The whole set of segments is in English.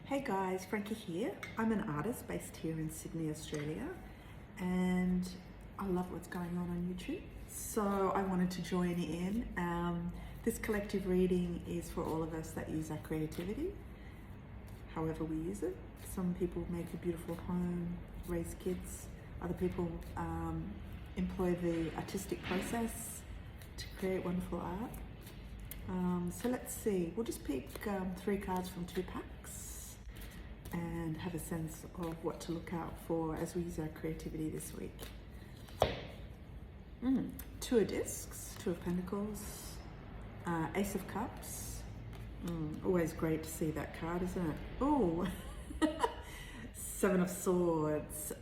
Hey guys, Frankie here. I'm an artist based here in Sydney, Australia, and I love what's going on YouTube. So I wanted to join in. This collective reading is for all of us that use our creativity, however we use it. Some people make a beautiful home, raise kids. Other people employ the artistic process to create wonderful art. So let's see, we'll just pick 3 cards from 2 packs and have a sense of what to look out for as we use our creativity this week. 2 of Discs, 2 of Pentacles, Ace of Cups. Always great to see that card, isn't it? Oh, 7 of Swords.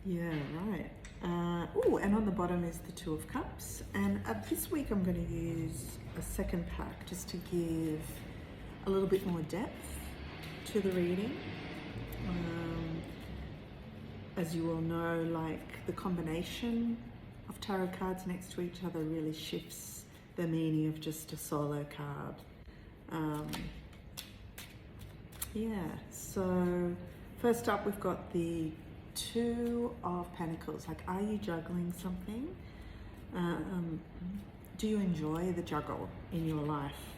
Yeah, right. Oh, and on the bottom is the 2 of Cups. And this week I'm going to use a second pack just to give a little bit more depth to the reading. As you all know, like the combination of tarot cards next to each other really shifts the meaning of just a solo card. Yeah, so first up we've got the 2 of Pentacles. Like, are you juggling something? Do you enjoy the juggle in your life?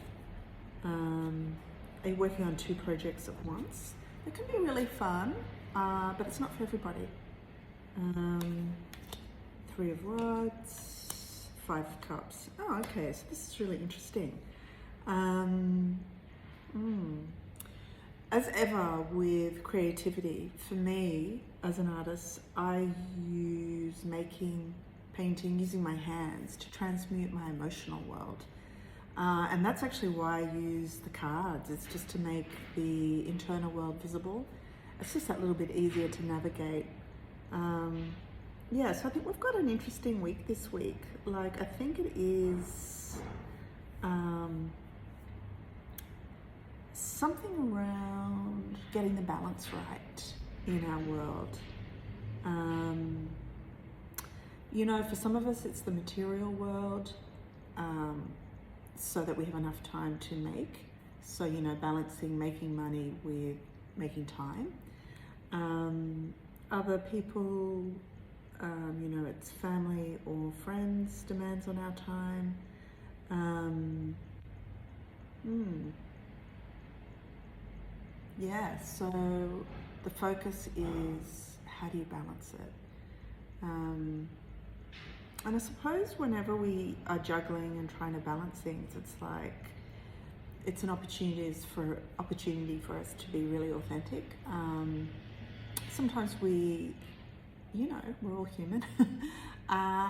Are you working on 2 projects at once? It can be really fun, but it's not for everybody. 3 of Rods, 5 of Cups. Oh, okay, so this is really interesting. As ever with creativity, for me as an artist, I use painting, using my hands to transmute my emotional world. And that's actually why I use the cards. It's just to make the internal world visible. It's just that little bit easier to navigate. Yeah, so I think we've got an interesting week this week. Like, I think it is something around getting the balance right in our world. You know, for some of us, it's the material world. So that we have enough time to make. So, you know, balancing making money with making time. Other people, you know, it's family or friends demands on our time. Yeah, so the focus is how do you balance it? And I suppose whenever we are juggling and trying to balance things, it's like it's an opportunity for us to be really authentic. Sometimes we, you know, we're all human.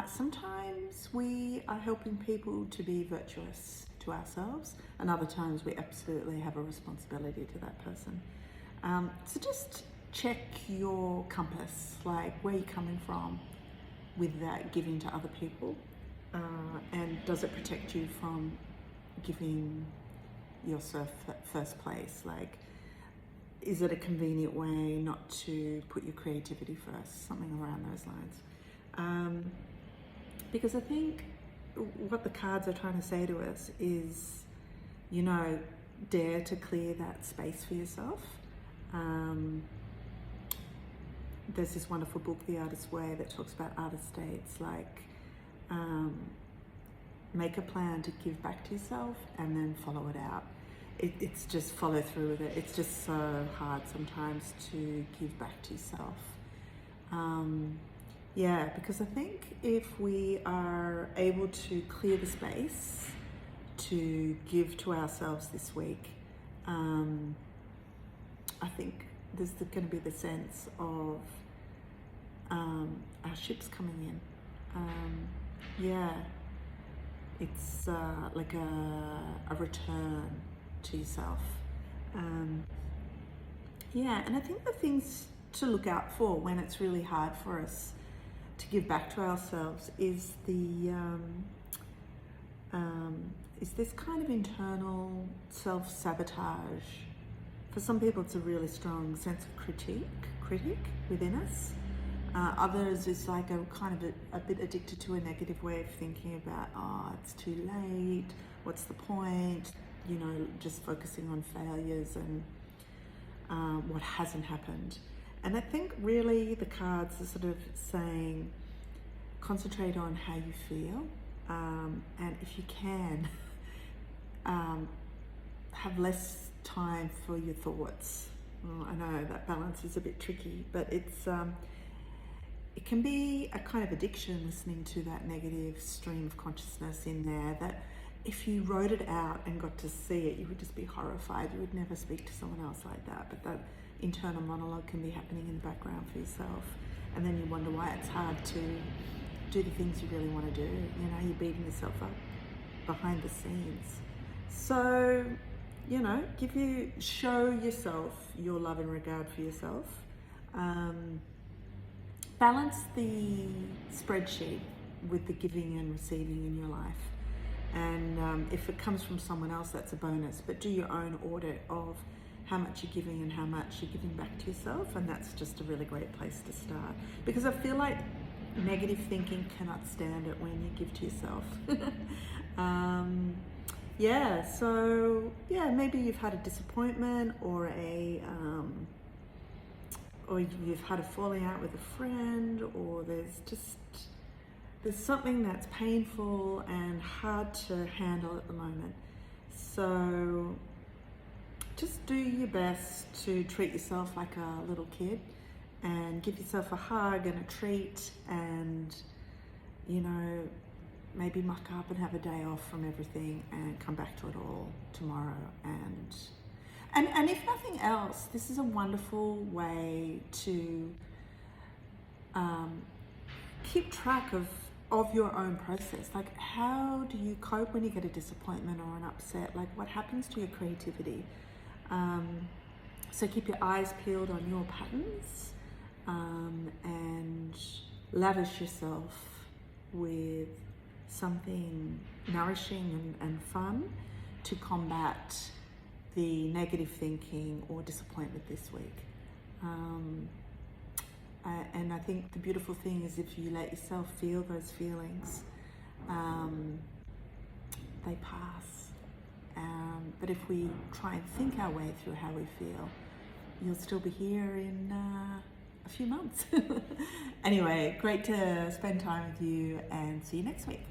Sometimes we are helping people to be virtuous to ourselves, and other times we absolutely have a responsibility to that person. So just check your compass, like where you're coming from with that giving to other people, and does it protect you from giving yourself first place? Like, is it a convenient way not to put your creativity first? Something around those lines. Because I think what the cards are trying to say to us is, you know, dare to clear that space for yourself. There's this wonderful book, The Artist's Way, that talks about artist states, like make a plan to give back to yourself and then follow it out. It's just follow through with it. It's just so hard sometimes to give back to yourself. Yeah, because I think if we are able to clear the space to give to ourselves this week, I think there's going to be the sense of our ships coming in. Yeah, it's like a return to yourself. Yeah, and I think the things to look out for when it's really hard for us to give back to ourselves is this kind of internal self-sabotage. For some people, it's a really strong sense of critic within us. Others is like a kind of a bit addicted to a negative way of thinking about, oh, it's too late, what's the point, just focusing on failures and what hasn't happened. And I think really the cards are sort of saying, concentrate on how you feel, and if you can, have less time for your thoughts. I know that balance is a bit tricky, but it can be a kind of addiction, listening to that negative stream of consciousness in there, that if you wrote it out and got to see it, you would just be horrified. You would never speak to someone else like that. But that internal monologue can be happening in the background for yourself, and then you wonder why it's hard to do the things you really want to do. You're beating yourself up behind the scenes. So, show yourself your love and regard for yourself. Balance the spreadsheet with the giving and receiving in your life. And if it comes from someone else, that's a bonus. But do your own audit of how much you're giving and how much you're giving back to yourself. And that's just a really great place to start. Because I feel like negative thinking cannot stand it when you give to yourself. Maybe you've had a disappointment or or you've had a falling out with a friend, or there's something that's painful and hard to handle at the moment. So just do your best to treat yourself like a little kid and give yourself a hug and a treat, and maybe muck up and have a day off from everything and come back to it all tomorrow. And if nothing else, this is a wonderful way to keep track of your own process. Like, how do you cope when you get a disappointment or an upset? Like, what happens to your creativity? So keep your eyes peeled on your patterns, and lavish yourself with something nourishing and fun to combat the negative thinking or disappointment this week. And I think the beautiful thing is, if you let yourself feel those feelings, they pass. But if we try and think our way through how we feel, you'll still be here in a few months. Anyway, great to spend time with you, and see you next week.